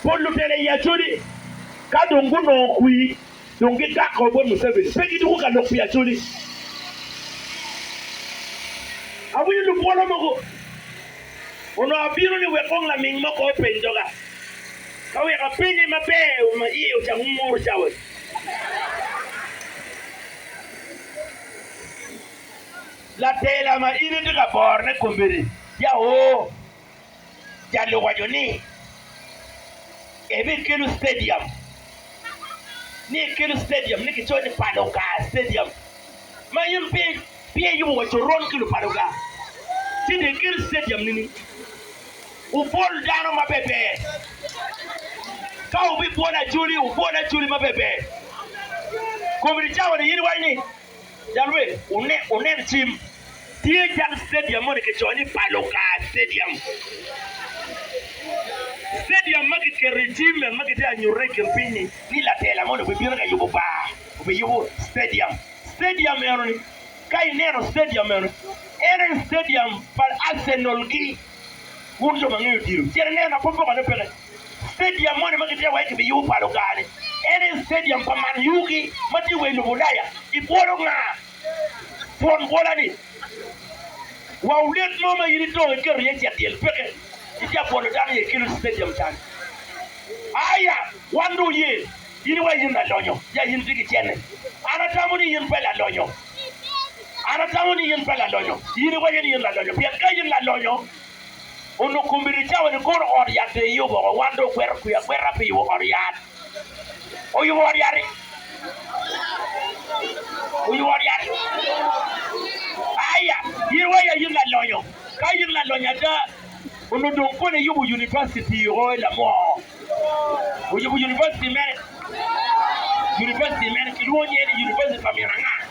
Polu tele ya chuli. Kadongo no kui. Donge kako bo Museveni. Peki du ka no ya chuli. Awi lu polo mo. Ono abiru ni wekong la ming mo ko penjoga. Kawe ka penye mabe uma iyo cha ngumuru chawe. La tela ma ini diga borne kumbiri. Ya o. Ya lo wajoni. Ebe Kilu Stadium. Ni Kilu Stadium ni kichoni Paloka Stadium. Ma yim pie yumo wachoron Kilu Paloka. Tini Kilu Stadium nini. Upol dano mabebe. Ka ubi bona Juli mabebe. Kumbiri chawa ni yini wani. Jalwe une team. Tie Jal Stadium mo ni kichoni Paloka Stadium. Stadium magit ke regime magit ya nyure kempini ni la tela mo be bira yugo ba be yugo stadium eroni kai nero stadium eroni eren stadium par Arsenal ki wonjo mangi diru jere nena pompo ba ne pele stadium mo ne magit ya wa ke be yugo palo gane eren stadium pa Man Yugi mati we no bulaya iboro nga fon bola ni wa ulet mo ma yiri to ke rieti atel peke Itia polo dani ye Kilu Stadium tan. Aya, wandu ye. Yini wa yin la lonyo. Ya yin tiki chene. Anatamu ni yin pela lonyo. Yini wa yin la lonyo. Pia ka yin la lonyo. Ono kumbiri chawe ni koro oriate yubo. Wando kwera pi yubo oriate. O yubo oriate. Aya, yini wa yin la lonyo. Ka yin la lonyo da. Ono donkone yubu university o la mo. O yubu university men. University men kilonye ni university pamiranga.